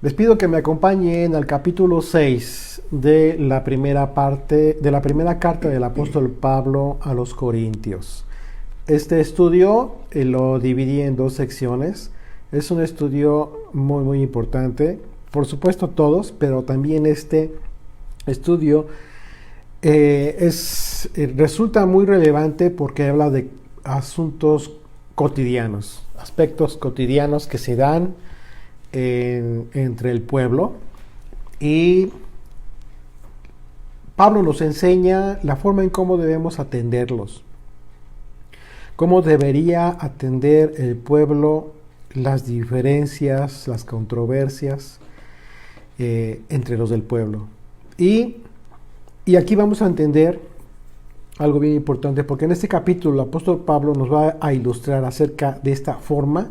Les pido que me acompañen al capítulo 6 de la primera parte de la primera carta del apóstol Pablo a los Corintios. Este estudio lo dividí en dos secciones. Es un estudio muy importante. Por supuesto todos, pero también este estudio resulta muy relevante porque habla de asuntos cotidianos, aspectos cotidianos que se dan entre el pueblo, y Pablo nos enseña la forma en cómo debemos atenderlos, cómo debería atender el pueblo las diferencias, las controversias entre los del pueblo. Y aquí vamos a entender algo bien importante, porque en este capítulo el apóstol Pablo nos va a ilustrar acerca de esta forma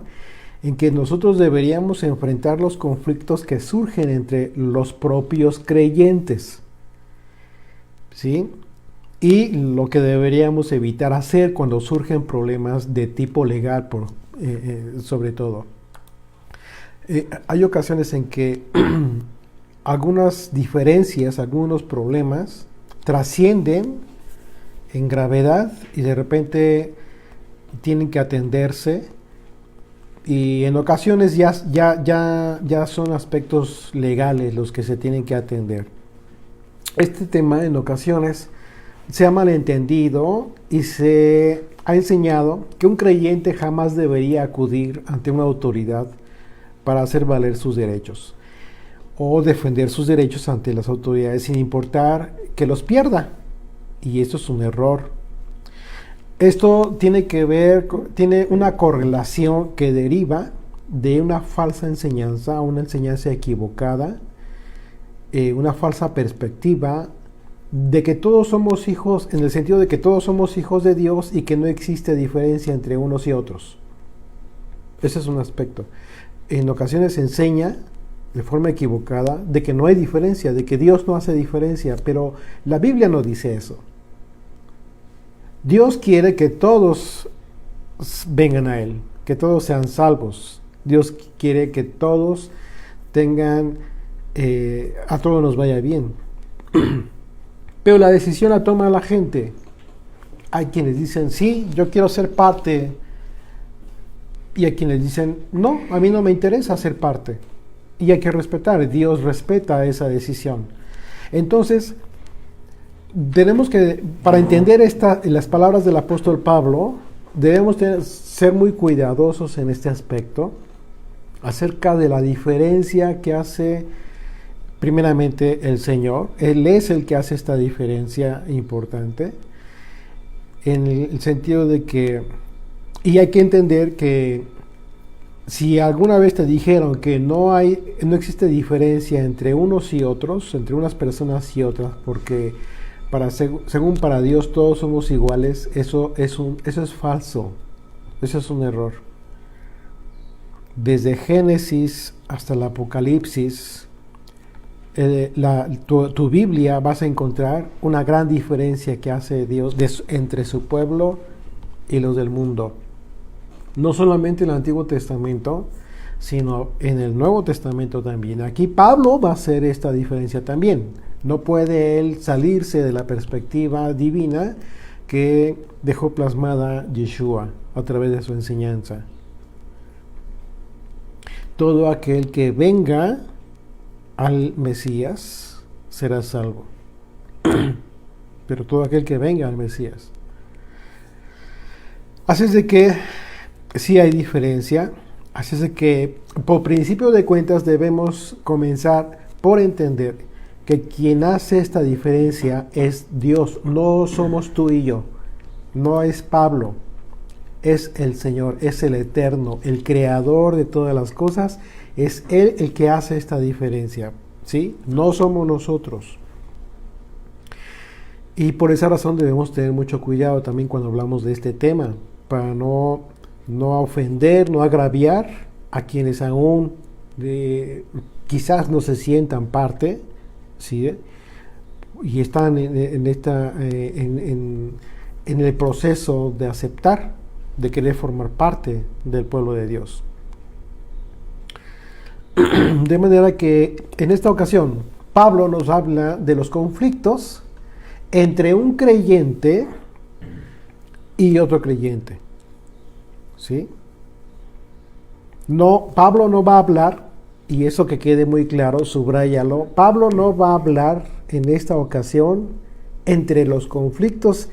en que nosotros deberíamos enfrentar los conflictos que surgen entre los propios creyentes, ¿sí? Y lo que deberíamos evitar hacer cuando surgen problemas de tipo legal, sobre todo. Hay ocasiones en que algunas diferencias, algunos problemas trascienden en gravedad y de repente tienen que atenderse. Y en ocasiones ya son aspectos legales los que se tienen que atender. Este tema en ocasiones se ha malentendido y se ha enseñado que un creyente jamás debería acudir ante una autoridad para hacer valer sus derechos o defender sus derechos ante las autoridades sin importar que los pierda. Y esto es un error. Esto tiene una correlación que deriva de una falsa enseñanza, una enseñanza equivocada, una falsa perspectiva de que todos somos hijos, en el sentido de que todos somos hijos de Dios y que no existe diferencia entre unos y otros. Ese es un aspecto. En ocasiones se enseña de forma equivocada de que no hay diferencia, de que Dios no hace diferencia, pero la Biblia no dice eso. Dios quiere que todos vengan a Él, que todos sean salvos. Dios quiere que todos tengan, a todos nos vaya bien. Pero la decisión la toma la gente. Hay quienes dicen, sí, yo quiero ser parte. Y hay quienes dicen, no, a mí no me interesa ser parte. Y hay que respetar, Dios respeta esa decisión. Entonces, tenemos que, para entender las palabras del apóstol Pablo, debemos ser muy cuidadosos en este aspecto, acerca de la diferencia que hace primeramente el Señor. Él es el que hace esta diferencia importante, en el sentido de que, y hay que entender que si alguna vez te dijeron que no existe diferencia entre unos y otros, entre unas personas y otras, porque según para Dios todos somos iguales, eso es falso, eso es un error. Desde Génesis hasta el Apocalipsis, tu Biblia vas a encontrar una gran diferencia que hace Dios entre su pueblo y los del mundo. No solamente en el Antiguo Testamento, sino en el Nuevo Testamento también. Aquí Pablo va a hacer esta diferencia también. No puede él salirse de la perspectiva divina que dejó plasmada Yeshua a través de su enseñanza. Todo aquel que venga al Mesías será salvo. Pero todo aquel que venga al Mesías. Así es de que sí hay diferencia. Así es de que por principio de cuentas debemos comenzar por entender que quien hace esta diferencia es Dios. No somos tú y yo, no es Pablo, es el Señor, es el Eterno, el Creador de todas las cosas. Es Él el que hace esta diferencia, ¿sí? No somos nosotros. Y por esa razón debemos tener mucho cuidado también cuando hablamos de este tema, para no ofender, no agraviar a quienes aún quizás no se sientan parte, ¿sí? Y están en el proceso de aceptar, de querer formar parte del pueblo de Dios. De manera que en esta ocasión Pablo nos habla de los conflictos entre un creyente y otro creyente. ¿Sí? No, Pablo no va a hablar, y eso que quede muy claro, subráyalo. Pablo no va a hablar en esta ocasión entre los conflictos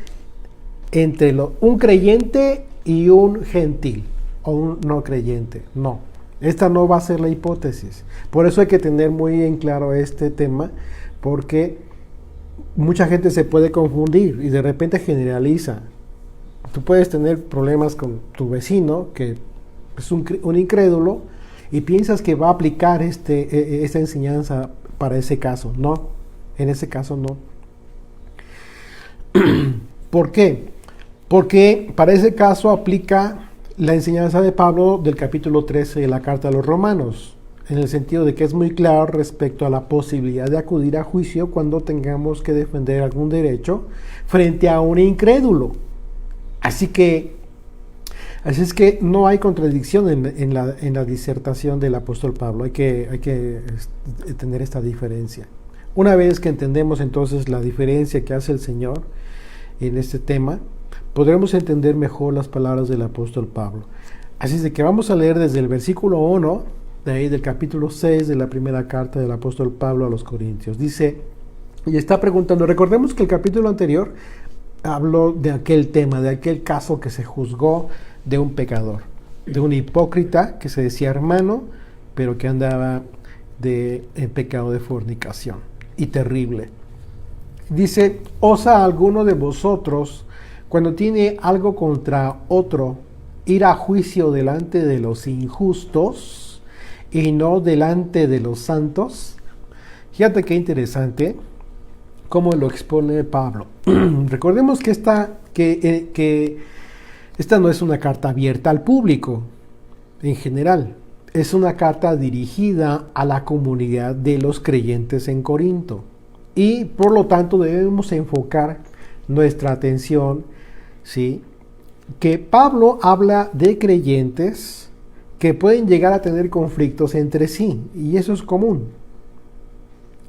entre un creyente y un gentil o un no creyente. No, esta no va a ser la hipótesis. Por eso hay que tener muy en claro este tema, porque mucha gente se puede confundir y de repente generaliza. Tú puedes tener problemas con tu vecino, que es un incrédulo, y piensas que va a aplicar esta enseñanza para ese caso. No, en ese caso no. ¿Por qué? Porque para ese caso aplica la enseñanza de Pablo del capítulo 13 de la carta a los Romanos, en el sentido de que es muy claro respecto a la posibilidad de acudir a juicio cuando tengamos que defender algún derecho frente a un incrédulo. Así es que no hay contradicción en la disertación del apóstol Pablo. Hay que tener esta diferencia. Una vez que entendemos entonces la diferencia que hace el Señor en este tema, podremos entender mejor las palabras del apóstol Pablo. Así es de que vamos a leer desde el versículo 1, de ahí del capítulo 6 de la primera carta del apóstol Pablo a los Corintios. Dice, y está preguntando, recordemos que el capítulo anterior habló de aquel tema, de aquel caso que se juzgó de un pecador, de un hipócrita que se decía hermano, pero que andaba en pecado de fornicación, y terrible. Dice, ¿osa alguno de vosotros, cuando tiene algo contra otro, ir a juicio delante de los injustos y no delante de los santos? Fíjate qué interesante cómo lo expone Pablo. Recordemos que esta no es una carta abierta al público en general. Es una carta dirigida a la comunidad de los creyentes en Corinto. Y por lo tanto debemos enfocar nuestra atención, ¿sí? Que Pablo habla de creyentes que pueden llegar a tener conflictos entre sí, y eso es común.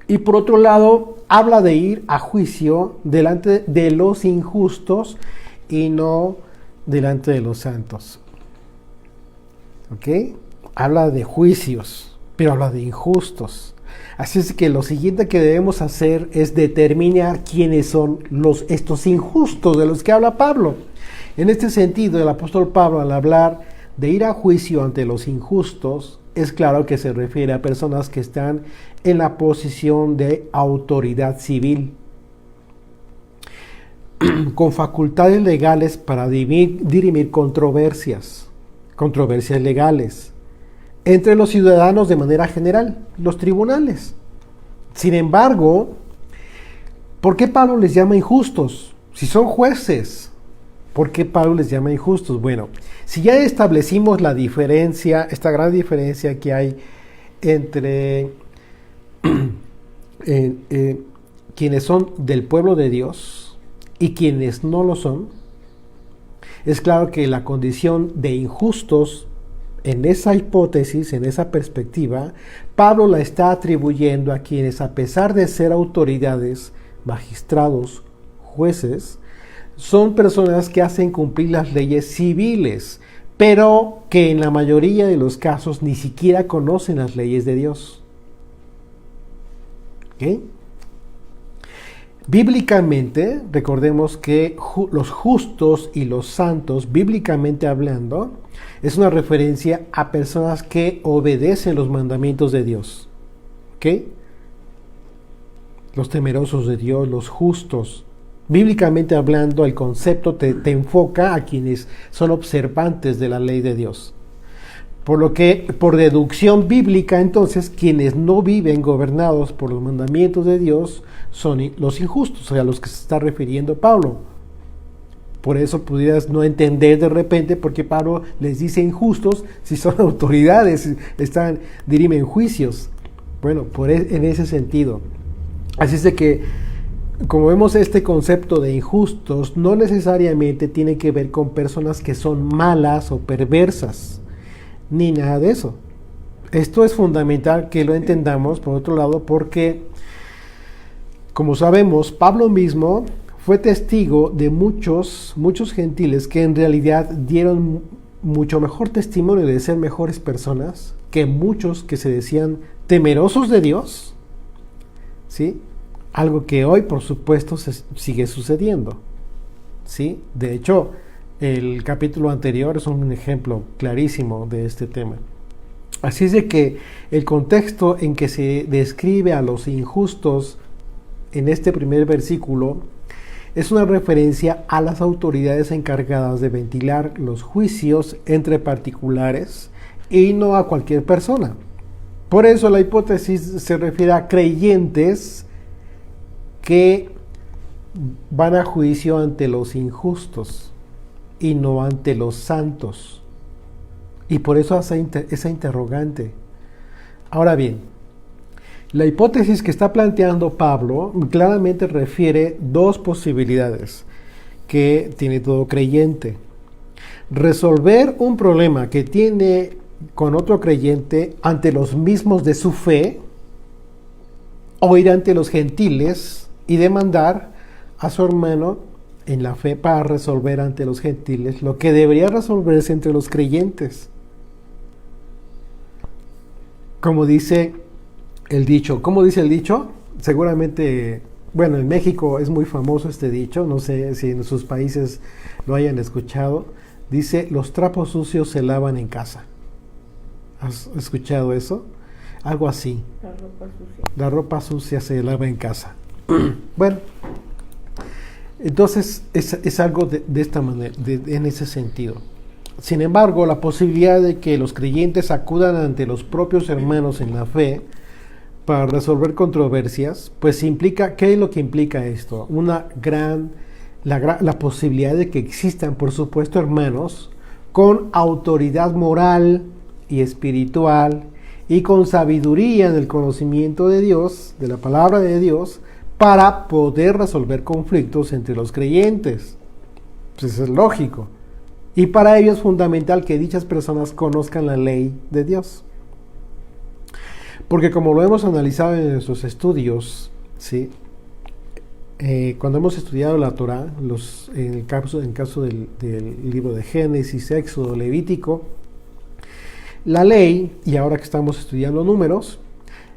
Y por otro lado, habla de ir a juicio delante de los injustos y no delante de los santos. ¿Ok? Habla de juicios, pero habla de injustos. Así es que lo siguiente que debemos hacer es determinar quiénes son estos injustos de los que habla Pablo. En este sentido, el apóstol Pablo, al hablar de ir a juicio ante los injustos, es claro que se refiere a personas que están en la posición de autoridad civil, con facultades legales para dirimir controversias legales entre los ciudadanos de manera general, los tribunales. Sin embargo, ¿por qué Pablo les llama injustos? Si son jueces, ¿por qué Pablo les llama injustos? Bueno, si ya establecimos la diferencia, esta gran diferencia que hay entre quienes son del pueblo de Dios y quienes no lo son, es claro que la condición de injustos en esa hipótesis, en esa perspectiva, Pablo la está atribuyendo a quienes, a pesar de ser autoridades, magistrados, jueces, son personas que hacen cumplir las leyes civiles, pero que en la mayoría de los casos ni siquiera conocen las leyes de Dios. ¿Ok? Bíblicamente, recordemos que los justos y los santos, bíblicamente hablando, es una referencia a personas que obedecen los mandamientos de Dios. ¿Ok? Los temerosos de Dios, los justos. Bíblicamente hablando, el concepto te enfoca a quienes son observantes de la ley de Dios. Por lo que, por deducción bíblica, entonces, quienes no viven gobernados por los mandamientos de Dios son los injustos, a los que se está refiriendo Pablo. Por eso pudieras no entender de repente por qué Pablo les dice injustos si son autoridades, dirimen juicios. Bueno, en ese sentido. Así es de que, como vemos, este concepto de injustos no necesariamente tiene que ver con personas que son malas o perversas, ni nada de eso. Esto es fundamental que lo entendamos, por otro lado, porque, como sabemos, Pablo mismo fue testigo de muchos gentiles que en realidad dieron mucho mejor testimonio de ser mejores personas que muchos que se decían temerosos de Dios, ¿sí? Algo que hoy, por supuesto, sigue sucediendo, ¿sí? De hecho, el capítulo anterior es un ejemplo clarísimo de este tema. Así es de que el contexto en que se describe a los injustos en este primer versículo es una referencia a las autoridades encargadas de ventilar los juicios entre particulares y no a cualquier persona. Por eso la hipótesis se refiere a creyentes que van a juicio ante los injustos y no ante los santos. Y por eso esa interrogante. Ahora bien, la hipótesis que está planteando Pablo claramente refiere dos posibilidades que tiene todo creyente. Resolver un problema que tiene con otro creyente ante los mismos de su fe, o ir ante los gentiles y demandar a su hermano en la fe para resolver ante los gentiles lo que debería resolverse entre los creyentes. Como dice el dicho. ¿Cómo dice el dicho? Seguramente, bueno, en México es muy famoso este dicho, no sé si en sus países lo hayan escuchado. Dice, los trapos sucios se lavan en casa. ¿Has escuchado eso? Algo así. La ropa sucia. La ropa sucia se lava en casa. Bueno, entonces es algo de esta manera, en ese sentido. Sin embargo, la posibilidad de que los creyentes acudan ante los propios hermanos en la fe para resolver controversias, pues implica, ¿qué es lo que implica esto? La posibilidad de que existan, por supuesto, hermanos con autoridad moral y espiritual y con sabiduría en el conocimiento de Dios, de la palabra de Dios, para poder resolver conflictos entre los creyentes. Pues eso es lógico. Y para ello es fundamental que dichas personas conozcan la ley de Dios. Porque como lo hemos analizado en nuestros estudios, ¿sí? Cuando hemos estudiado la Torá, en el caso del libro de Génesis, Éxodo, Levítico, la ley, y ahora que estamos estudiando números,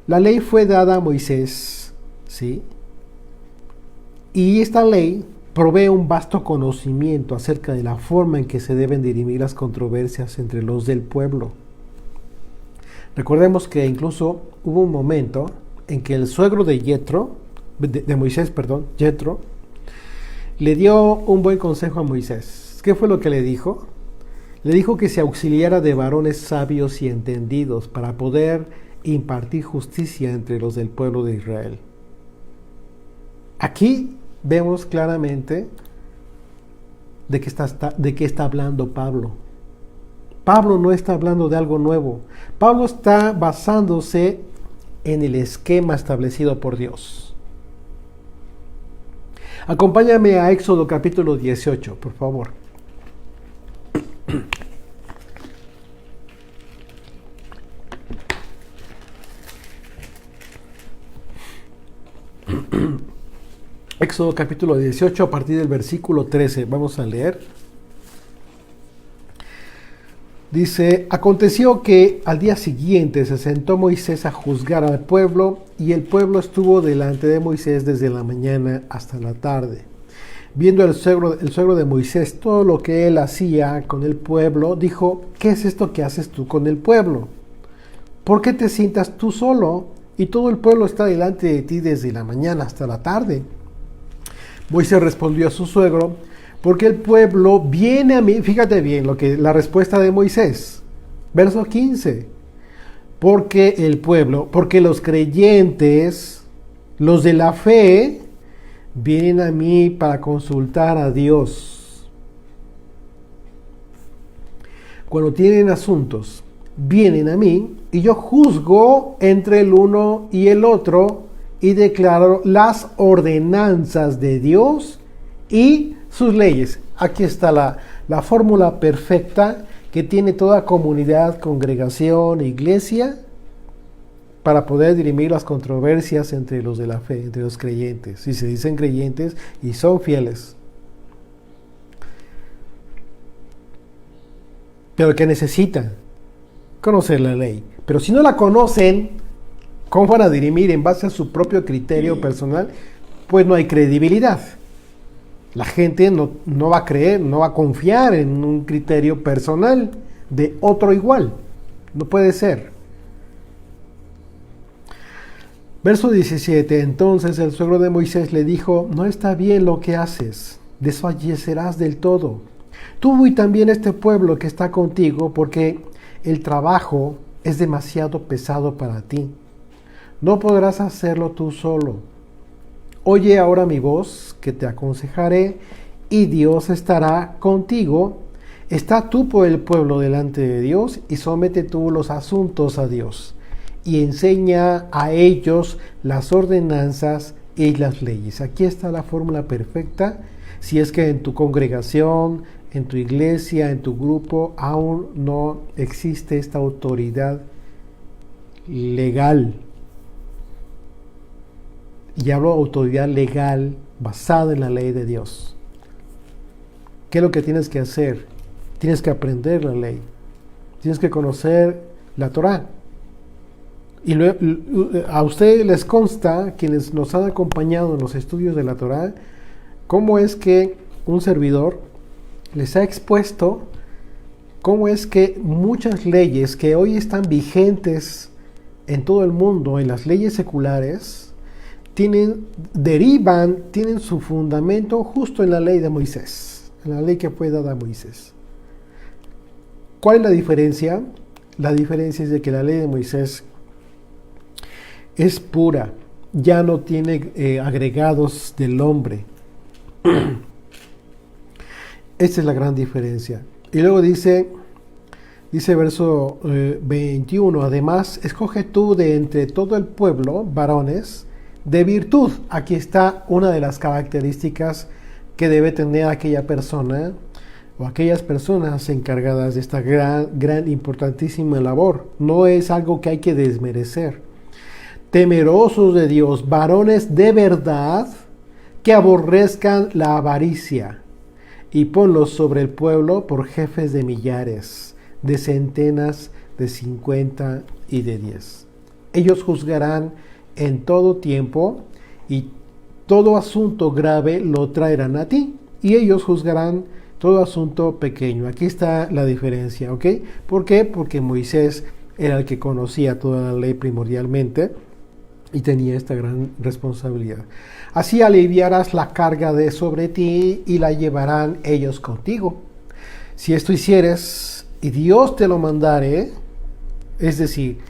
la ley fue dada a Moisés, ¿sí? Y esta ley provee un vasto conocimiento acerca de la forma en que se deben dirimir las controversias entre los del pueblo. Recordemos que incluso hubo un momento en que el suegro de Moisés, Jethro, le dio un buen consejo a Moisés. ¿Qué fue lo que le dijo? Le dijo que se auxiliara de varones sabios y entendidos para poder impartir justicia entre los del pueblo de Israel. Aquí vemos claramente de qué está hablando Pablo. Pablo no está hablando de algo nuevo. Pablo está basándose en el esquema establecido por Dios. Acompáñame a Éxodo capítulo 18, por favor. Éxodo capítulo 18 a partir del versículo 13. Vamos a leer. Dice, aconteció que al día siguiente se sentó Moisés a juzgar al pueblo, y el pueblo estuvo delante de Moisés desde la mañana hasta la tarde. Viendo el suegro de Moisés todo lo que él hacía con el pueblo, dijo, ¿qué es esto que haces tú con el pueblo? ¿Por qué te sientas tú solo y todo el pueblo está delante de ti desde la mañana hasta la tarde? Moisés respondió a su suegro, porque el pueblo viene a mí. Fíjate bien la respuesta de Moisés. Verso 15. Porque los creyentes, los de la fe, vienen a mí para consultar a Dios. Cuando tienen asuntos, vienen a mí y yo juzgo entre el uno y el otro y declaro las ordenanzas de Dios y sus leyes. Aquí está la fórmula perfecta que tiene toda comunidad, congregación, iglesia, para poder dirimir las controversias entre los de la fe, entre los creyentes, si se dicen creyentes y son fieles. Pero que necesitan conocer la ley. Pero si no la conocen, ¿cómo van a dirimir en base a su propio criterio personal? Pues no hay credibilidad. La gente no va a creer, no va a confiar en un criterio personal de otro igual. No puede ser. Verso 17. Entonces el suegro de Moisés le dijo: no está bien lo que haces, desfallecerás del todo, tú y también este pueblo que está contigo, porque el trabajo es demasiado pesado para ti. No podrás hacerlo tú solo. Oye ahora mi voz, que te aconsejaré, y Dios estará contigo. Está tú por el pueblo delante de Dios, y somete tú los asuntos a Dios, y enseña a ellos las ordenanzas y las leyes. Aquí está la fórmula perfecta. Si es que en tu congregación, en tu iglesia, en tu grupo, aún no existe esta autoridad legal. Y hablo de autoridad legal basada en la ley de Dios. ¿Qué es lo que tienes que hacer? Tienes que aprender la ley. Tienes que conocer la Torá. Y a ustedes les consta, quienes nos han acompañado en los estudios de la Torá, cómo es que un servidor les ha expuesto cómo es que muchas leyes que hoy están vigentes en todo el mundo, en las leyes seculares, tienen su fundamento justo en la ley de Moisés, en la ley que fue dada a Moisés. ¿Cuál es la diferencia? La diferencia es de que la ley de Moisés es pura, ya no tiene agregados del hombre. Esta es la gran diferencia. Y luego dice verso 21, además, escoge tú de entre todo el pueblo varones de virtud. Aquí está una de las características que debe tener aquella persona o aquellas personas encargadas de esta gran, importantísima labor. No es algo que hay que desmerecer. Temerosos de Dios, varones de verdad, que aborrezcan la avaricia, y ponlos sobre el pueblo por jefes de millares, de centenas, de 50 y de 10. Ellos juzgarán en todo tiempo, y todo asunto grave lo traerán a ti, y ellos juzgarán todo asunto pequeño. Aquí está la diferencia, ¿ok? ¿Por qué? Porque Moisés era el que conocía toda la ley primordialmente y tenía esta gran responsabilidad. Así aliviarás la carga de sobre ti y la llevarán ellos contigo. Si esto hicieres y Dios te lo mandare, es decir,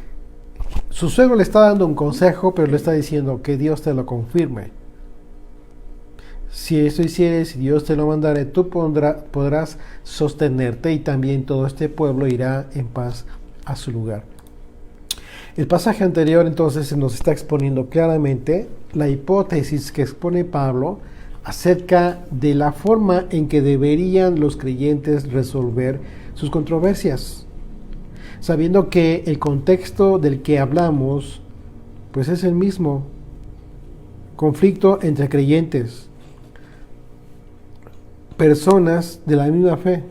su suegro le está dando un consejo, pero le está diciendo que Dios te lo confirme. Si esto hicieres y Dios te lo mandare, tú podrás sostenerte, y también todo este pueblo irá en paz a su lugar. El pasaje anterior entonces nos está exponiendo claramente la hipótesis que expone Pablo acerca de la forma en que deberían los creyentes resolver sus controversias, sabiendo que el contexto del que hablamos pues es el mismo: conflicto entre creyentes, personas de la misma fe,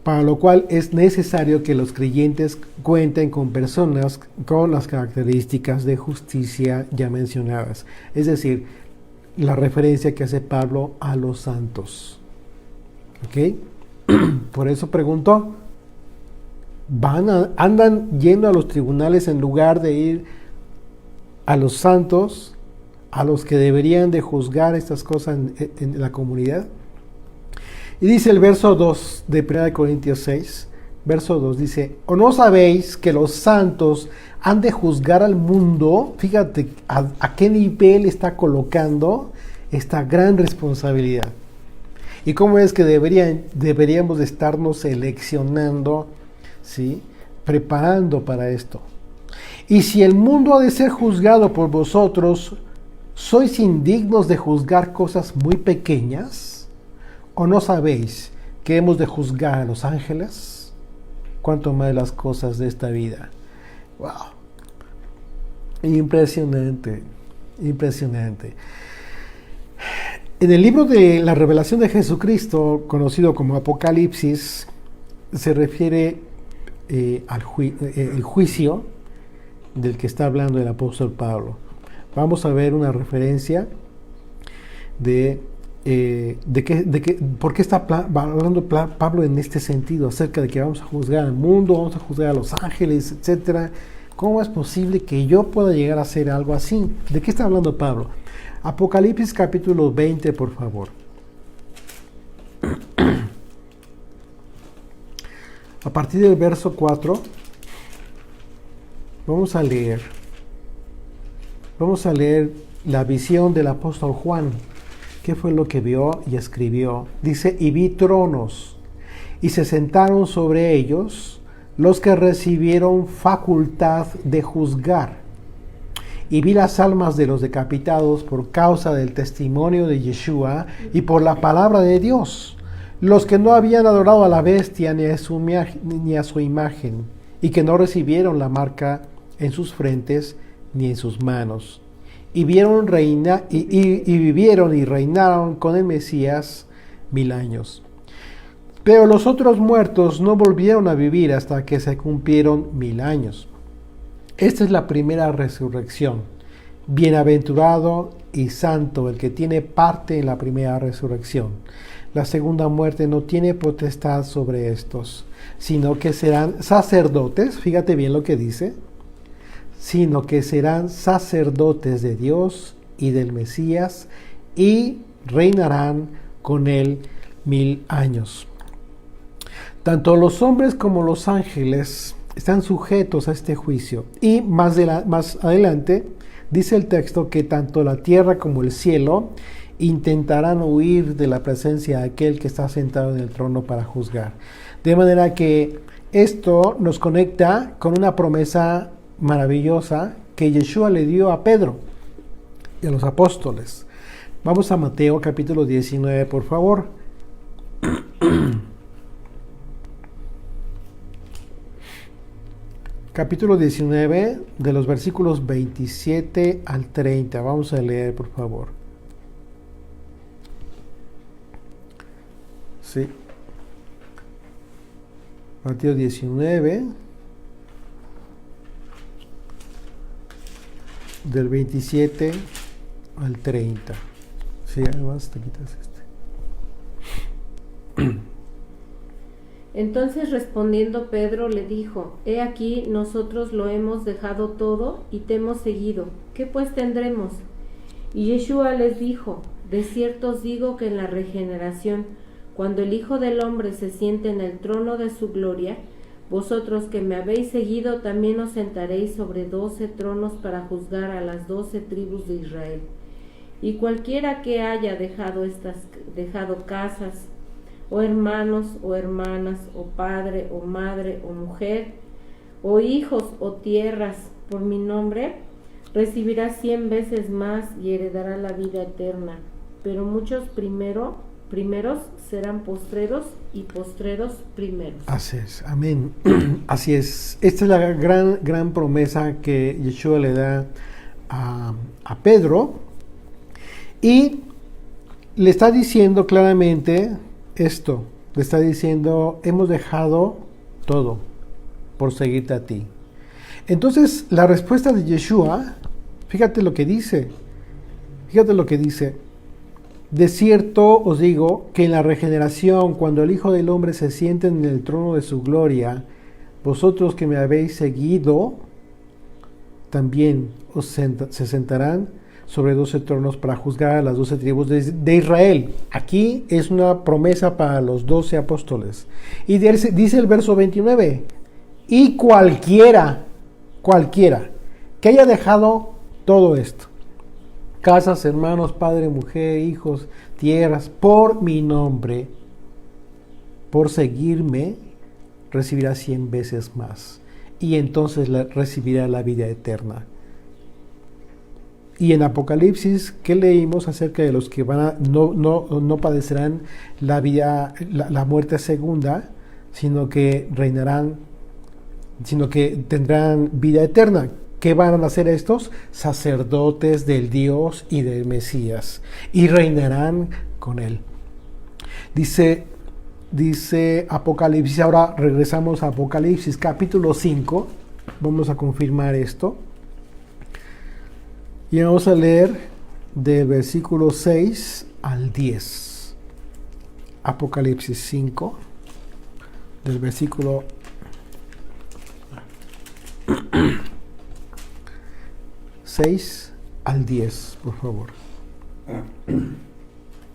para lo cual es necesario que los creyentes cuenten con personas con las características de justicia ya mencionadas. Es decir, la referencia que hace Pablo a los santos. ¿Ok? Por eso preguntó, ¿andan yendo a los tribunales en lugar de ir a los santos, a los que deberían de juzgar estas cosas en la comunidad? Y dice el verso 2 de 1 Corintios 6, verso 2 dice: ¿o no sabéis que los santos han de juzgar al mundo? Fíjate a qué nivel está colocando esta gran responsabilidad. Y cómo es que deberíamos de estarnos seleccionando, ¿sí?, preparando para esto. Y si el mundo ha de ser juzgado por vosotros, ¿sois indignos de juzgar cosas muy pequeñas? ¿O no sabéis que hemos de juzgar a los ángeles? cuanto más las cosas de esta vida. ¡Wow! Impresionante, impresionante. En el libro de la revelación de Jesucristo, conocido como Apocalipsis, se refiere el juicio del que está hablando el apóstol Pablo. Vamos a ver una referencia por qué está hablando Pablo en este sentido, acerca de que vamos a juzgar al mundo, vamos a juzgar a los ángeles, etcétera. ¿Cómo es posible que yo pueda llegar a hacer algo así? ¿De qué está hablando Pablo? Apocalipsis capítulo 20, por favor. A partir del verso 4, vamos a leer la visión del apóstol Juan. ¿Qué fue lo que vio y escribió? Dice, y vi tronos, y se sentaron sobre ellos los que recibieron facultad de juzgar. Y vi las almas de los decapitados por causa del testimonio de Yeshua y por la palabra de Dios, los que no habían adorado a la bestia ni a su imagen, y que no recibieron la marca en sus frentes ni en sus manos. Y vivieron y reinaron con el Mesías 1000 años. Pero los otros muertos no volvieron a vivir hasta que se cumplieron 1000 años. Esta es la primera resurrección. Bienaventurado y santo el que tiene parte en la primera resurrección. La segunda muerte no tiene potestad sobre estos, sino que serán sacerdotes. Fíjate bien lo que dice. Sino que serán sacerdotes de Dios y del Mesías y reinarán con él 1000 años. Tanto los hombres como los ángeles están sujetos a este juicio. Y más adelante dice el texto que tanto la tierra como el cielo intentarán huir de la presencia de aquel que está sentado en el trono para juzgar. De manera que esto nos conecta con una promesa maravillosa que Yeshua le dio a Pedro y a los apóstoles. Vamos a Mateo capítulo 19, por favor. Capítulo 19, de los versículos 27 al 30. Vamos a leer, por favor. Sí. Mateo 19, del 27 al 30. Sí, además te quitas este. Entonces respondiendo Pedro le dijo, he aquí nosotros lo hemos dejado todo y te hemos seguido. ¿Qué pues tendremos? Y Yeshua les dijo, de cierto os digo que en la regeneración, cuando el Hijo del Hombre se siente en el trono de su gloria, vosotros que me habéis seguido también os sentaréis sobre 12 tronos para juzgar a las 12 tribus de Israel. Y cualquiera que haya dejado casas, o hermanos, o hermanas, o padre, o madre, o mujer, o hijos, o tierras, por mi nombre, recibirá 100 veces más y heredará la vida eterna. Pero muchos primeros serán postreros, y postreros primeros. Así es, amén. Así es. Esta es la gran promesa que Yeshua le da a Pedro, y le está diciendo claramente esto, le está diciendo, hemos dejado todo por seguirte a ti. Entonces, la respuesta de Yeshua, fíjate lo que dice, de cierto os digo que en la regeneración, cuando el Hijo del Hombre se siente en el trono de su gloria, vosotros que me habéis seguido, también se sentarán sobre 12 tronos para juzgar a las 12 tribus de Israel. Aquí es una promesa para los 12 apóstoles. Y dice el verso 29, y cualquiera que haya dejado todo esto, casas, hermanos, padre, mujer, hijos, tierras, por mi nombre, por seguirme, recibirá 100 veces más. Y entonces recibirá la vida eterna. Y en Apocalipsis, ¿qué leímos acerca de los que no padecerán la muerte segunda, sino que reinarán sino que tendrán vida eterna. ¿Qué van a hacer estos? Sacerdotes del Dios y del Mesías, y reinarán con él. Dice Apocalipsis. Ahora regresamos a Apocalipsis capítulo 5. Vamos a confirmar esto. Y vamos a leer del versículo 6 al 10. Apocalipsis 5, del versículo 6 al 10, por favor.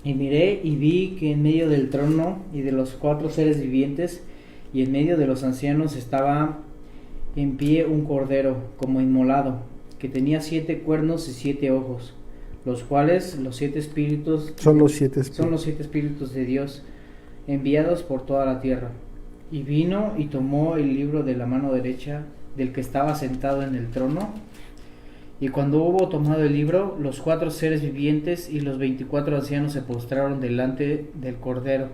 Y miré y vi que en medio del trono y de los 4 seres vivientes y en medio de los ancianos estaba en pie un cordero como inmolado, que tenía 7 cuernos y 7 ojos, los cuales los 7 espíritus son los 7 espíritus. Son los 7 espíritus de Dios enviados por toda la tierra. Y vino y tomó el libro de la mano derecha del que estaba sentado en el trono. Y cuando hubo tomado el libro, los 4 seres vivientes y los 24 ancianos se postraron delante del Cordero.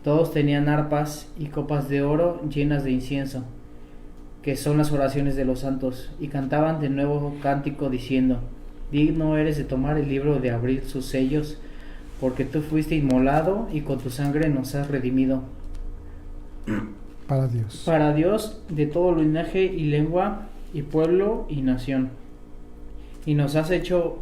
Todos tenían arpas y copas de oro llenas de incienso, que son las oraciones de los santos, y cantaban de nuevo cántico diciendo: digno eres de tomar el libro, de abrir sus sellos, porque tú fuiste inmolado y con tu sangre nos has redimido para Dios de todo linaje y lengua y pueblo y nación, y nos has hecho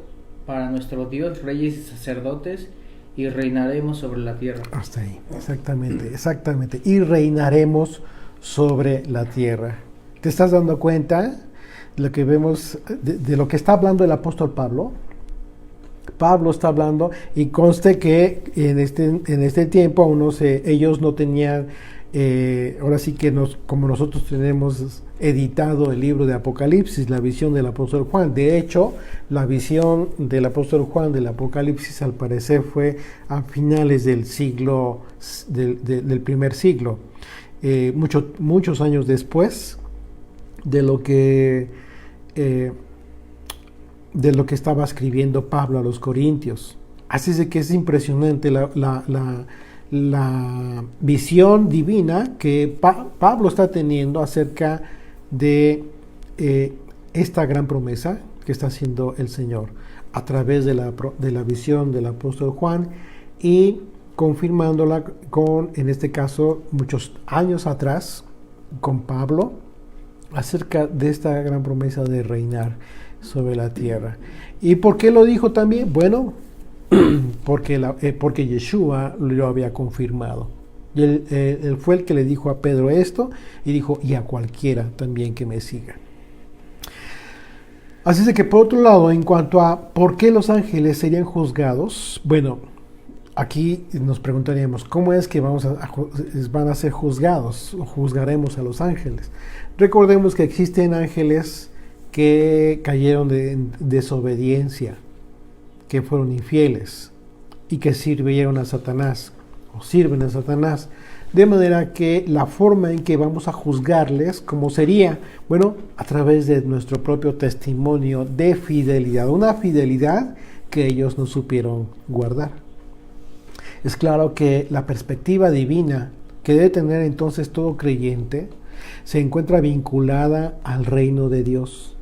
para nuestro Dios reyes y sacerdotes, y reinaremos sobre la tierra. Hasta ahí, exactamente. Y reinaremos sobre la tierra. ¿Te estás dando cuenta de lo que vemos, de lo que está hablando el apóstol Pablo? Pablo está hablando, y conste que en este tiempo aún ellos no tenían, ahora sí que como nosotros tenemos editado el libro de Apocalipsis, la visión del apóstol Juan. De hecho, la visión del apóstol Juan del Apocalipsis al parecer fue a finales del siglo, del primer siglo, muchos años después de lo que estaba escribiendo Pablo a los Corintios. Así es de que es impresionante la visión divina que Pablo está teniendo acerca de esta gran promesa que está haciendo el Señor a través de la visión del apóstol Juan, y confirmándola en este caso, muchos años atrás, con Pablo, acerca de esta gran promesa de reinar sobre la tierra. ¿Y por qué lo dijo también? Bueno, porque Yeshua lo había confirmado. Y él fue el que le dijo a Pedro esto, y dijo: y a cualquiera también que me siga. Así es de que, por otro lado, en cuanto a por qué los ángeles serían juzgados, bueno, aquí nos preguntaríamos: ¿cómo es que van a ser juzgados? ¿O juzgaremos a los ángeles? Recordemos que existen ángeles que cayeron de desobediencia, que fueron infieles y que sirvieron a Satanás, o sirven a Satanás, de manera que la forma en que vamos a juzgarles, ¿cómo sería? Bueno, a través de nuestro propio testimonio de fidelidad, una fidelidad que ellos no supieron guardar. Es claro que la perspectiva divina que debe tener entonces todo creyente se encuentra vinculada al reino de Dios.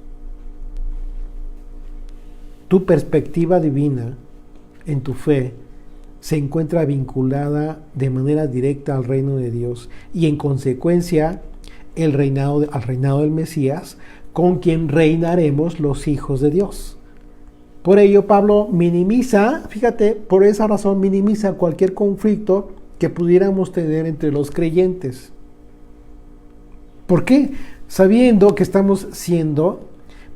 Tu perspectiva divina en tu fe se encuentra vinculada de manera directa al reino de Dios, y en consecuencia al reinado del Mesías, con quien reinaremos los hijos de Dios. Por ello Pablo por esa razón minimiza cualquier conflicto que pudiéramos tener entre los creyentes. ¿Por qué? Sabiendo que estamos siendo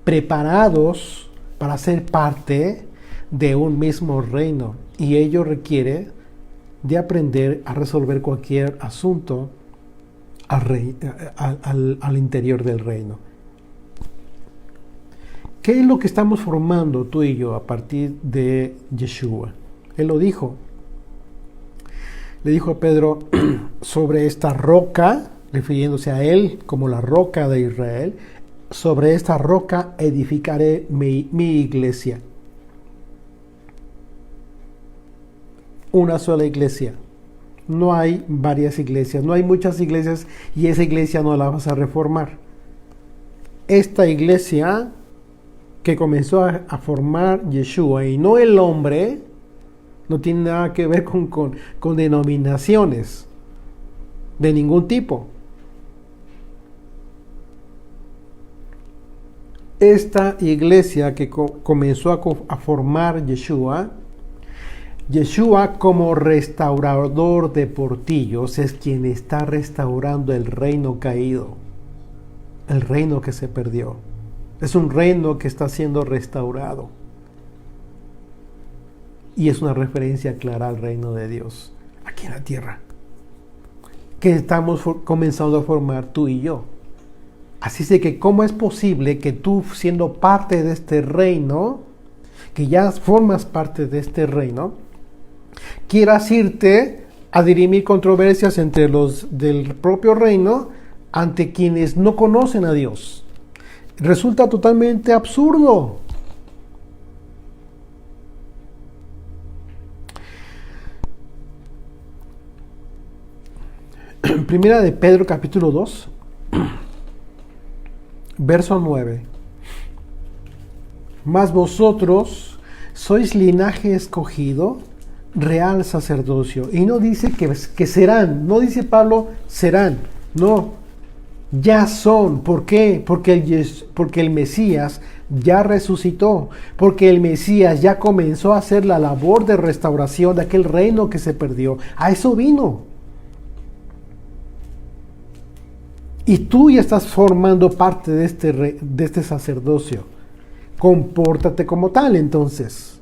preparados para ser parte de un mismo reino, y ello requiere de aprender a resolver cualquier asunto al interior del reino. ¿Qué es lo que estamos formando tú y yo a partir de Yeshua? Él lo dijo. Le dijo a Pedro: sobre esta roca, refiriéndose a él como la roca de Israel, sobre esta roca edificaré mi iglesia. Una sola iglesia. No hay varias iglesias, no hay muchas iglesias, y esa iglesia no la vas a reformar. esta iglesia que comenzó a formar Yeshua y no el hombre, no tiene nada que ver con denominaciones de ningún tipo. Esta iglesia que comenzó a formar Yeshua como restaurador de portillos es quien está restaurando el reino caído, el reino que se perdió. Es un reino que está siendo restaurado. Y es una referencia clara al reino de Dios aquí en la tierra, que estamos comenzando a formar tú y yo. Así es de que, ¿cómo es posible que tú, siendo parte de este reino, que ya formas parte de este reino, quieras irte a dirimir controversias entre los del propio reino ante quienes no conocen a Dios? Resulta totalmente absurdo. Primera de Pedro capítulo 2, verso 9. Mas vosotros sois linaje escogido, real sacerdocio. Y no dice que serán, no dice Pablo serán, no, ya son. ¿Por qué? Porque el Mesías ya resucitó, porque el Mesías ya comenzó a hacer la labor de restauración de aquel reino que se perdió. A eso vino. Y tú ya estás formando parte de este sacerdocio. Compórtate como tal, entonces.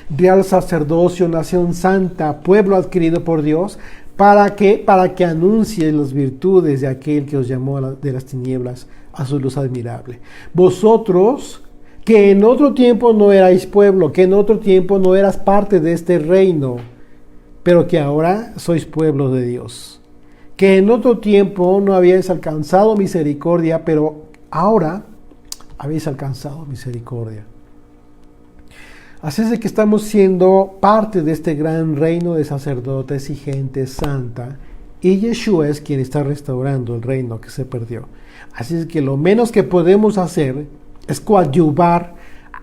Real sacerdocio, nación santa, pueblo adquirido por Dios. ¿Para qué? Para que anuncie las virtudes de aquel que os llamó de las tinieblas a su luz admirable. Vosotros, que en otro tiempo no erais pueblo, que en otro tiempo no eras parte de este reino, pero que ahora sois pueblo de Dios. Que en otro tiempo no habíais alcanzado misericordia, pero ahora habéis alcanzado misericordia. Así es de que estamos siendo parte de este gran reino de sacerdotes y gente santa, y Yeshua es quien está restaurando el reino que se perdió. Así es que lo menos que podemos hacer es coadyuvar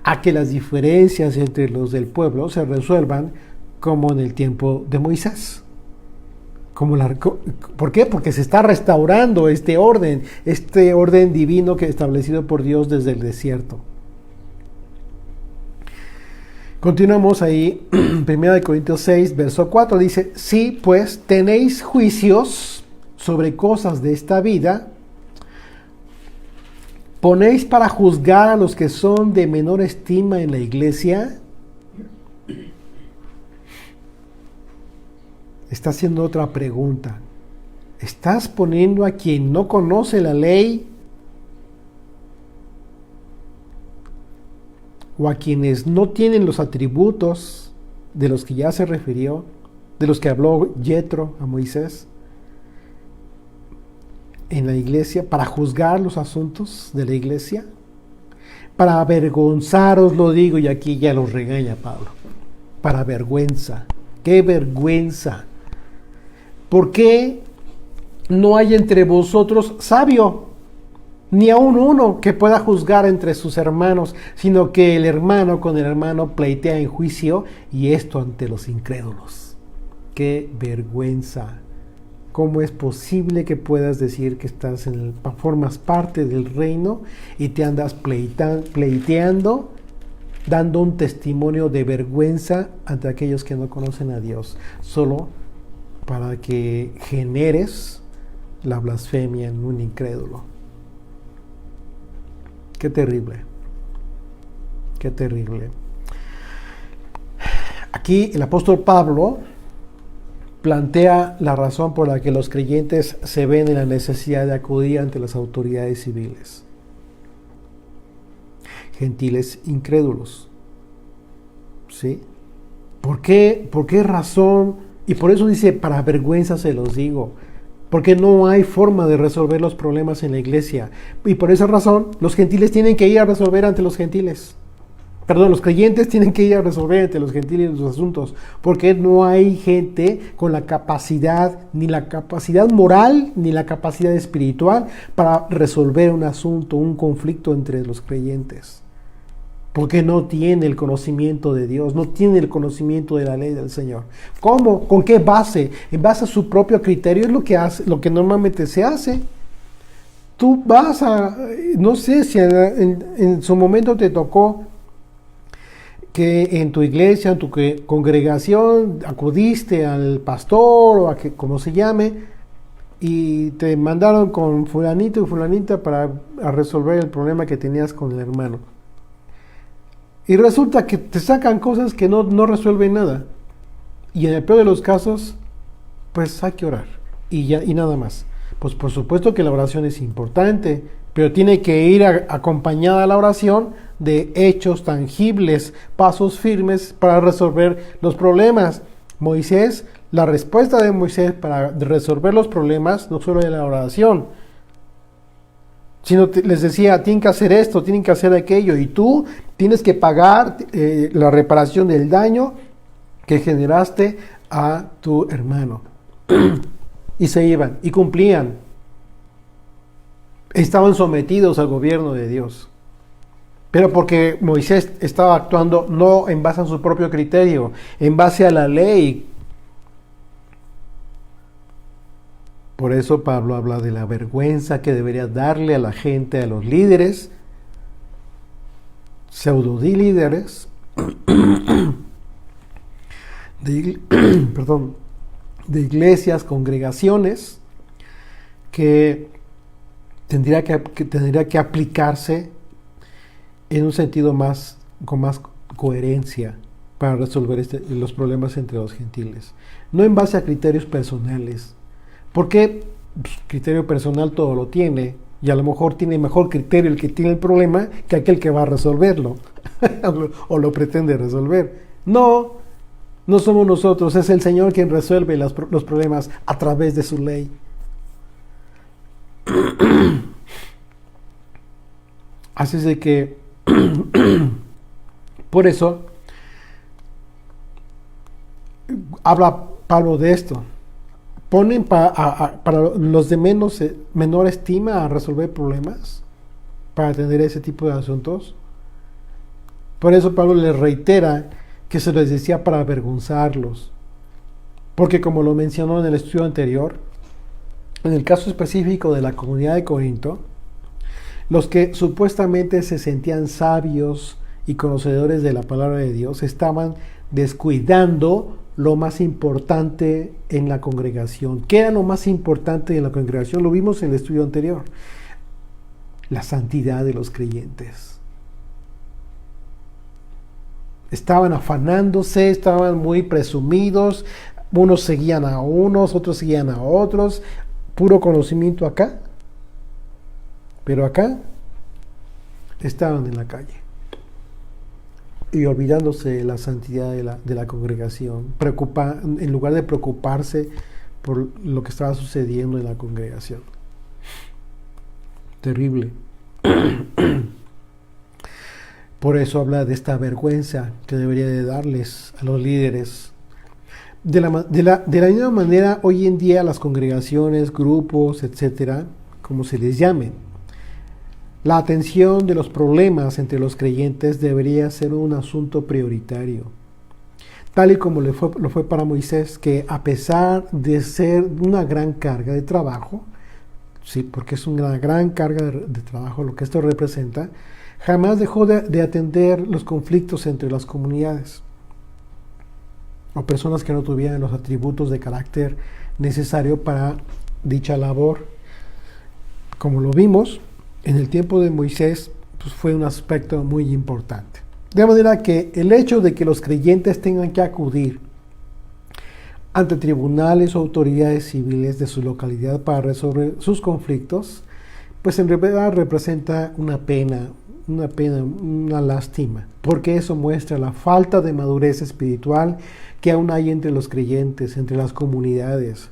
a que las diferencias entre los del pueblo se resuelvan como en el tiempo de Moisés. ¿Por qué? Porque se está restaurando este orden divino que establecido por Dios desde el desierto. Continuamos ahí, 1 Corintios 6, verso 4, dice: sí, pues tenéis juicios sobre cosas de esta vida, ponéis para juzgar a los que son de menor estima en la iglesia. Está haciendo otra pregunta. ¿Estás poniendo a quien no conoce la ley o a quienes no tienen los atributos de los que ya se refirió, de los que habló Yetro a Moisés en la iglesia, para juzgar los asuntos de la iglesia? Para avergonzaros, lo digo, y aquí ya los regaña Pablo. Para vergüenza. ¡Qué vergüenza! ¿Por qué no hay entre vosotros sabio, ni aun uno que pueda juzgar entre sus hermanos, sino que el hermano con el hermano pleitea en juicio, y esto ante los incrédulos? ¡Qué vergüenza! ¿Cómo es posible que puedas decir que formas parte del reino y te andas pleiteando, dando un testimonio de vergüenza ante aquellos que no conocen a Dios, solo para que generes la blasfemia en un incrédulo? Qué terrible, qué terrible. Aquí el apóstol Pablo plantea la razón por la que los creyentes se ven en la necesidad de acudir ante las autoridades civiles. Gentiles incrédulos. ¿Sí? ¿Por qué razón? Y por eso dice: para vergüenza se los digo. Porque no hay forma de resolver los problemas en la iglesia. Y por esa razón, los gentiles tienen que ir a resolver ante los gentiles. Perdón, los creyentes tienen que ir a resolver entre los gentiles los asuntos, porque no hay gente con la capacidad, ni la capacidad moral, ni la capacidad espiritual para resolver un asunto, un conflicto entre los creyentes. Porque no tiene el conocimiento de Dios, no tiene el conocimiento de la ley del Señor. ¿Cómo? ¿Con qué base? En base a su propio criterio es lo que hace, lo que normalmente se hace. Tú vas a, no sé si en su momento te tocó que en tu iglesia, en tu congregación, acudiste al pastor o a que como se llame y te mandaron con fulanito y fulanita para resolver el problema que tenías con el hermano. Y resulta que te sacan cosas que no resuelven nada. Y en el peor de los casos, pues hay que orar. Y nada más. Pues por supuesto que la oración es importante, pero tiene que ir acompañada la oración de hechos tangibles, pasos firmes para resolver los problemas. Moisés, la respuesta de Moisés para resolver los problemas no solo era la oración, sino les decía, tienen que hacer esto, tienen que hacer aquello, y tú tienes que pagar la reparación del daño que generaste a tu hermano. Y se iban, y cumplían. Estaban sometidos al gobierno de Dios. Pero porque Moisés estaba actuando no en base a su propio criterio, en base a la ley. Por eso Pablo habla de la vergüenza que debería darle a la gente, a los líderes, pseudo-líderes, de iglesias, congregaciones, que tendría que aplicarse en un sentido con más coherencia para resolver los problemas entre los gentiles. No en base a criterios personales, porque criterio personal todo lo tiene, y a lo mejor tiene mejor criterio el que tiene el problema que aquel que va a resolverlo, o lo pretende resolver. No somos nosotros, es el Señor quien resuelve los problemas a través de su ley. Así es de que, por eso, habla Pablo de esto. Ponen para los de menor estima a resolver problemas, para atender ese tipo de asuntos. Por eso Pablo les reitera que se les decía para avergonzarlos. Porque como lo mencionó en el estudio anterior, en el caso específico de la comunidad de Corinto, los que supuestamente se sentían sabios y conocedores de la palabra de Dios estaban descuidando lo más importante en la congregación. ¿Qué era lo más importante en la congregación? Lo vimos en el estudio anterior. La santidad de los creyentes. Estaban afanándose, estaban muy presumidos, unos seguían a unos, otros seguían a otros, puro conocimiento acá, pero acá estaban en la calle y olvidándose de la santidad de la congregación, en lugar de preocuparse por lo que estaba sucediendo en la congregación. Terrible. Por eso habla de esta vergüenza que debería de darles a los líderes. De la misma manera, hoy en día las congregaciones, grupos, etcétera, como se les llame, la atención de los problemas entre los creyentes debería ser un asunto prioritario. Tal y como lo fue para Moisés, que a pesar de ser una gran carga de trabajo, sí, porque es una gran carga de trabajo lo que esto representa, jamás dejó de atender los conflictos entre las comunidades o personas que no tuvieran los atributos de carácter necesario para dicha labor. Como lo vimos, en el tiempo de Moisés, pues fue un aspecto muy importante. De manera que el hecho de que los creyentes tengan que acudir ante tribunales o autoridades civiles de su localidad para resolver sus conflictos, pues en realidad representa una pena, una lástima, porque eso muestra la falta de madurez espiritual que aún hay entre los creyentes, entre las comunidades.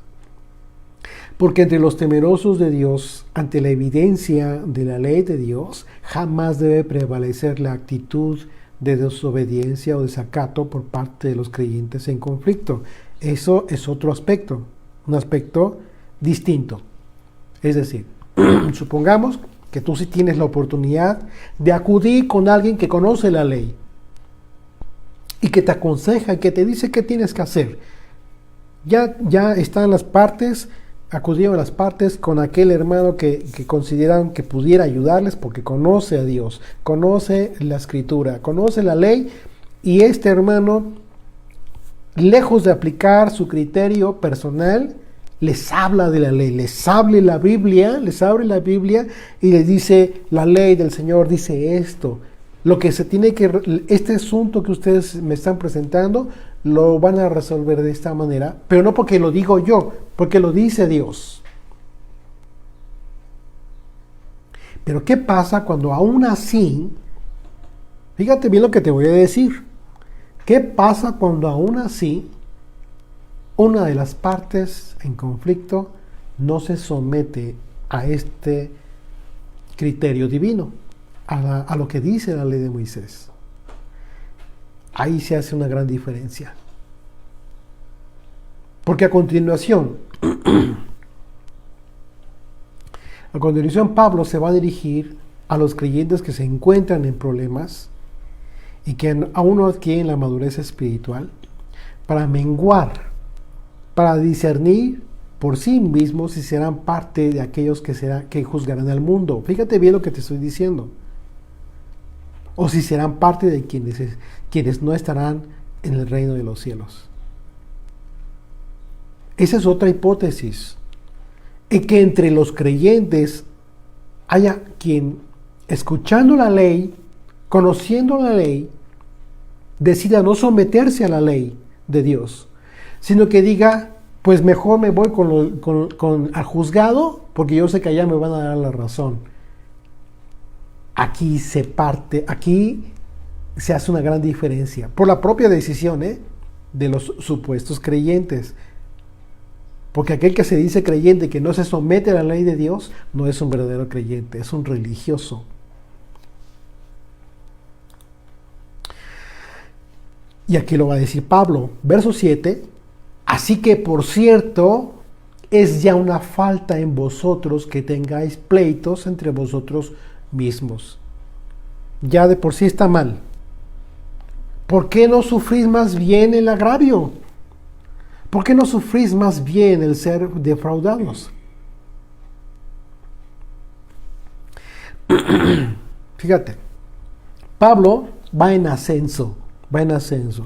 Porque entre los temerosos de Dios, ante la evidencia de la ley de Dios, jamás debe prevalecer la actitud de desobediencia o desacato por parte de los creyentes en conflicto. Eso es otro aspecto, un aspecto distinto. Es decir, supongamos que tú sí tienes la oportunidad de acudir con alguien que conoce la ley y que te aconseja, que te dice qué tienes que hacer. Ya están las partes, acudieron las partes con aquel hermano que consideraron que pudiera ayudarles porque conoce a Dios, conoce la escritura, conoce la ley, y este hermano, lejos de aplicar su criterio personal, les habla de la ley, les abre la Biblia y les dice: la ley del Señor dice esto. Lo que se tiene que, este asunto que ustedes me están presentando, lo van a resolver de esta manera, pero no porque lo digo yo, porque lo dice Dios. Pero ¿qué pasa cuando aún así, fíjate bien lo que te voy a decir, qué pasa cuando aún así una de las partes en conflicto no se somete a este criterio divino, a lo que dice la ley de Moisés? Ahí se hace una gran diferencia. Porque a continuación Pablo se va a dirigir a los creyentes que se encuentran en problemas y que aún no adquieren la madurez espiritual, para menguar, para discernir por sí mismos si serán parte de aquellos que juzgarán al mundo. Fíjate bien lo que te estoy diciendo. O si serán parte de quienes no estarán en el reino de los cielos. Esa es otra hipótesis. En que entre los creyentes haya quien, escuchando la ley, conociendo la ley, decida no someterse a la ley de Dios, sino que diga: pues mejor me voy al juzgado, porque yo sé que allá me van a dar la razón. Aquí se hace una gran diferencia por la propia decisión de los supuestos creyentes. Porque aquel que se dice creyente, que no se somete a la ley de Dios, no es un verdadero creyente, es un religioso. Y aquí lo va a decir Pablo, verso 7: así que, por cierto, es ya una falta en vosotros que tengáis pleitos entre vosotros mismos. Ya de por sí está mal. ¿Por qué no sufrís más bien el agravio? ¿Por qué no sufrís más bien el ser defraudados? Fíjate, Pablo va en ascenso,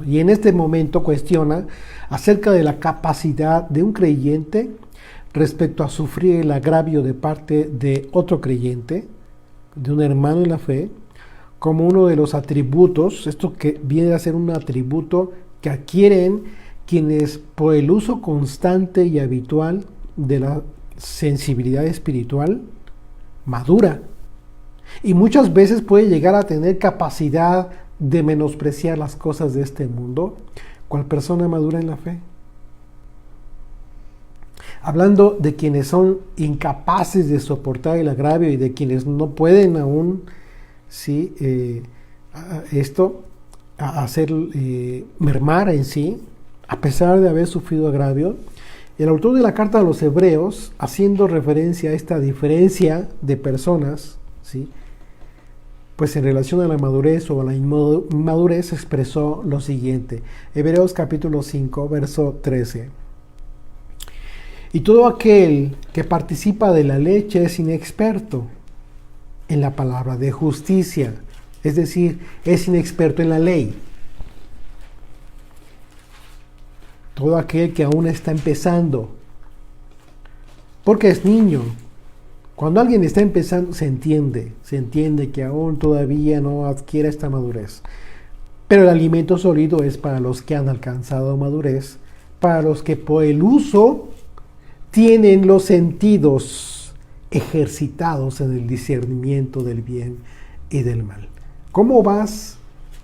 y en este momento cuestiona acerca de la capacidad de un creyente respecto a sufrir el agravio de parte de otro creyente, de un hermano en la fe, como uno de los atributos, esto que viene a ser un atributo que adquieren quienes, por el uso constante y habitual de la sensibilidad espiritual, madura, y muchas veces puede llegar a tener capacidad de menospreciar las cosas de este mundo, cual persona madura en la fe. Hablando de quienes son incapaces de soportar el agravio y de quienes no pueden aún hacer mermar en sí, a pesar de haber sufrido agravio, el autor de la carta a los Hebreos, haciendo referencia a esta diferencia de personas, ¿sí?, pues en relación a la madurez o a la inmadurez, expresó lo siguiente. Hebreos capítulo 5, verso 13. Y todo aquel que participa de la leche es inexperto en la palabra de justicia, es decir, es inexperto en la ley. Todo aquel que aún está empezando, porque es niño. Cuando alguien está empezando, se entiende que aún todavía no adquiere esta madurez. Pero el alimento sólido es para los que han alcanzado madurez, para los que por el uso tienen los sentidos ejercitados en el discernimiento del bien y del mal. ¿Cómo vas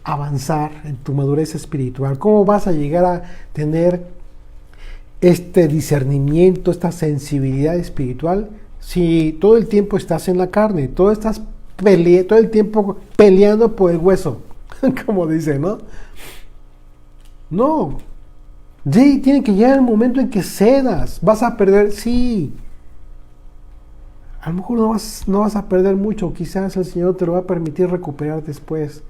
a avanzar en tu madurez espiritual? ¿Cómo vas a llegar a tener este discernimiento, esta sensibilidad espiritual, si todo el tiempo estás en la carne, todo el tiempo peleando por el hueso, como dice, ¿no? No. Sí, tiene que llegar el momento en que cedas. ¿Vas a perder? Sí. A lo mejor no vas a perder mucho. Quizás el Señor te lo va a permitir recuperar después.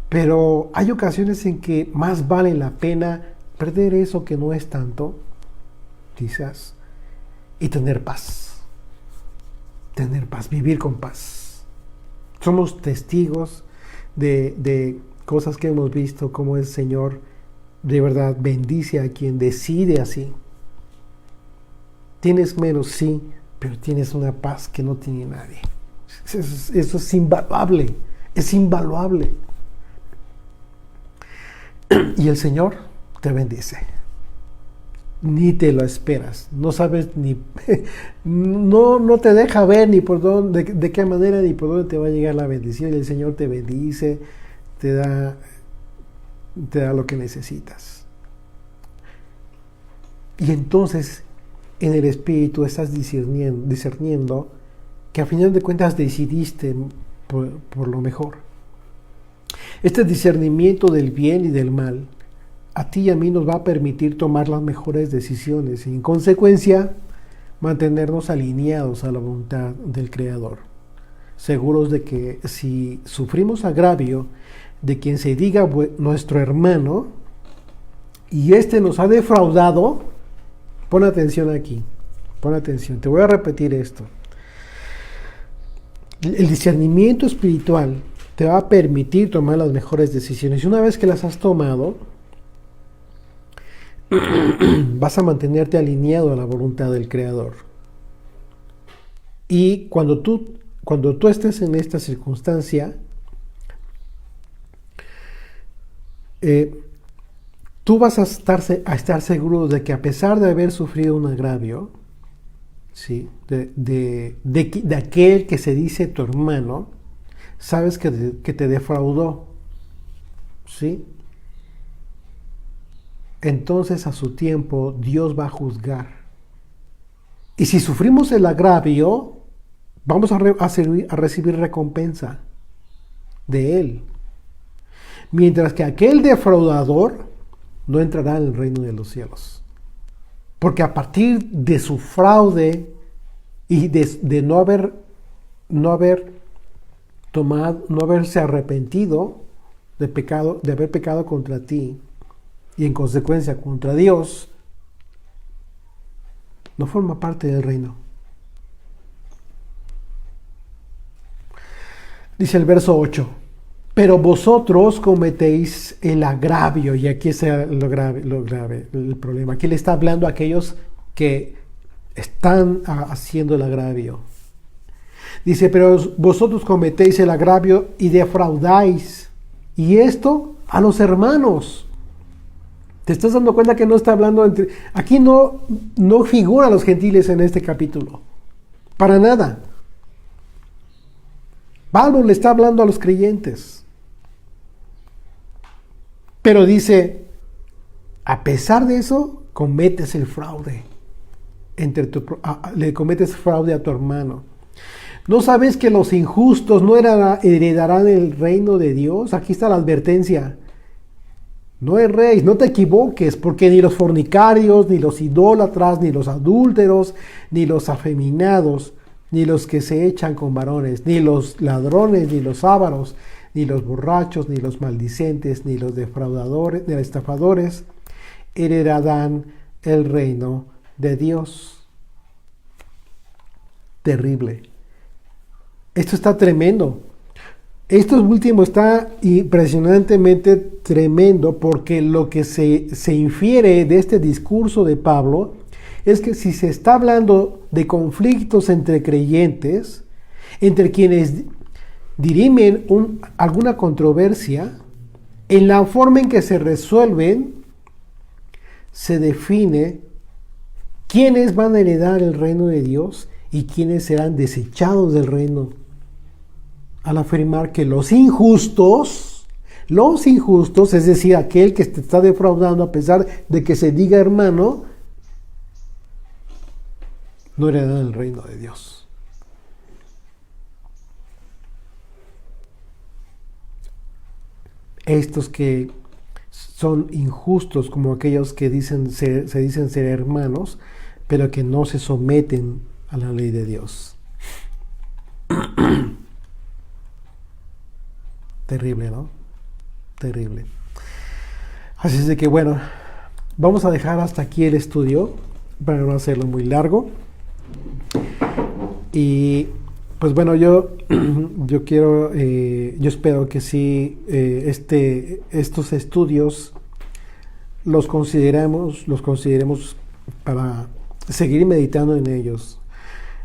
Pero hay ocasiones en que más vale la pena perder eso que no es tanto, quizás, y tener paz. Tener paz, vivir con paz. Somos testigos de cosas que hemos visto, como el Señor de verdad bendice a quien decide así. Tienes menos, sí, pero tienes una paz que no tiene nadie. Eso es invaluable, es invaluable. Y el Señor te bendice. Ni te lo esperas. No sabes ni... no te deja ver ni por dónde, de qué manera ni por dónde te va a llegar la bendición. Y el Señor te bendice, te da lo que necesitas. Y entonces, en el Espíritu estás discerniendo que a final de cuentas decidiste por lo mejor. Este discernimiento del bien y del mal a ti y a mí nos va a permitir tomar las mejores decisiones y en consecuencia mantenernos alineados a la voluntad del Creador, seguros de que si sufrimos agravio de quien se diga nuestro hermano y éste nos ha defraudado, pon atención aquí, pon atención, te voy a repetir esto. El discernimiento espiritual te va a permitir tomar las mejores decisiones. Y una vez que las has tomado, vas a mantenerte alineado a la voluntad del Creador. Y cuando tú estés en esta circunstancia, tú vas a estar seguro de que a pesar de haber sufrido un agravio, ¿sí? de aquel que se dice tu hermano, sabes que te defraudó, ¿sí? Entonces a su tiempo Dios va a juzgar. Y si sufrimos el agravio, vamos a recibir recompensa de Él. Mientras que aquel defraudador no entrará en el reino de los cielos. Porque a partir de su fraude y de no haberse arrepentido de haber pecado contra ti y en consecuencia contra Dios, no forma parte del reino. Dice el verso 8, pero vosotros cometéis el agravio, y aquí está lo grave, el problema. Aquí le está hablando a aquellos que están haciendo el agravio. Dice, pero vosotros cometéis el agravio y defraudáis, y esto a los hermanos. ¿Te estás dando cuenta que no está hablando entre... Aquí no figuran los gentiles en este capítulo. Para nada. Pablo le está hablando a los creyentes. Pero dice, a pesar de eso, cometes el fraude. Le cometes fraude a tu hermano. ¿No sabes que los injustos no heredarán el reino de Dios? Aquí está la advertencia. No erréis, no te equivoques, porque ni los fornicarios, ni los idólatras, ni los adúlteros, ni los afeminados, ni los que se echan con varones, ni los ladrones, ni los ávaros, ni los borrachos, ni los maldicentes, ni los defraudadores, ni los estafadores, heredarán el reino de Dios. Terrible. Esto está tremendo. Esto último está impresionantemente tremendo porque lo que se infiere de este discurso de Pablo es que si se está hablando de conflictos entre creyentes, entre quienes dirimen alguna controversia, en la forma en que se resuelven, se define quiénes van a heredar el reino de Dios y quiénes serán desechados del reino. Al afirmar que los injustos, es decir, aquel que te está defraudando a pesar de que se diga hermano, no heredarán el reino de Dios. estos que son injustos, como aquellos que se dicen ser hermanos, pero que no se someten a la ley de Dios. Terrible, ¿no? Terrible. Así es de que bueno, vamos a dejar hasta aquí el estudio para no hacerlo muy largo. Y pues bueno, yo quiero, yo espero que sí, estos estudios los consideremos para seguir meditando en ellos.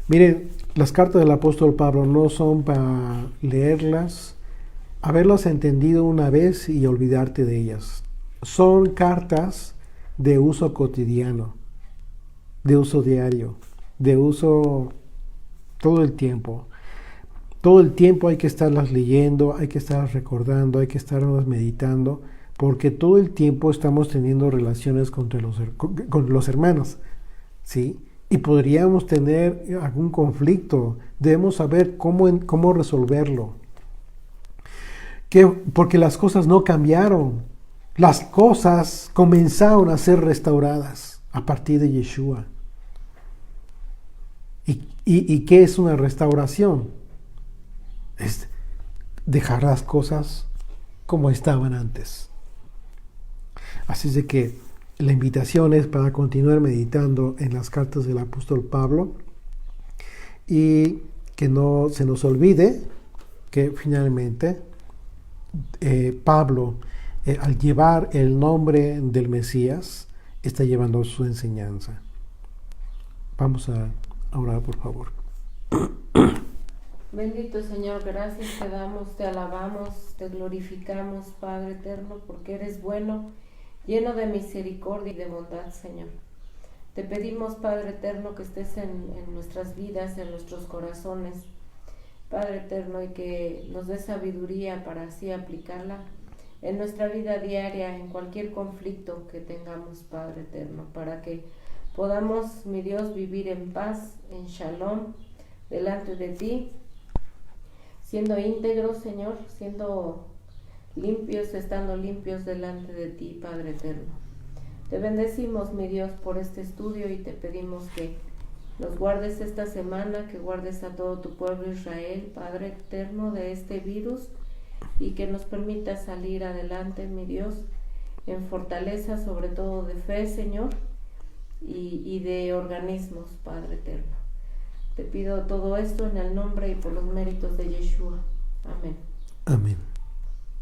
Miren, las cartas del apóstol Pablo no son para leerlas, haberlas entendido una vez y olvidarte de ellas. Son cartas de uso cotidiano, de uso diario, de uso todo el tiempo. Todo el tiempo hay que estarlas leyendo, hay que estarlas recordando, hay que estarlas meditando, porque todo el tiempo estamos teniendo relaciones con los hermanos, ¿sí? Y podríamos tener algún conflicto. Debemos saber cómo resolverlo. Porque las cosas no cambiaron. Las cosas comenzaron a ser restauradas a partir de Yeshua. ¿Y qué es una restauración? Es dejar las cosas como estaban antes. Así es de que la invitación es para continuar meditando en las cartas del apóstol Pablo y que no se nos olvide que finalmente Pablo, al llevar el nombre del Mesías, está llevando su enseñanza. Vamos a orar, por favor. Bendito Señor, gracias te damos, te alabamos, te glorificamos, Padre eterno, porque eres bueno, lleno de misericordia y de bondad, Señor. Te pedimos, Padre eterno, que estés en nuestras vidas, en nuestros corazones, Padre eterno, y que nos des sabiduría para así aplicarla en nuestra vida diaria, en cualquier conflicto que tengamos, Padre eterno, para que podamos, mi Dios, vivir en paz, en shalom, delante de ti, siendo íntegros, Señor, siendo limpios, estando limpios delante de ti, Padre eterno. Te bendecimos, mi Dios, por este estudio y te pedimos que nos guardes esta semana, que guardes a todo tu pueblo Israel, Padre eterno, de este virus y que nos permita salir adelante, mi Dios, en fortaleza, sobre todo de fe, Señor, y de organismos, Padre eterno. Te pido todo esto en el nombre y por los méritos de Yeshua. Amén. Amén.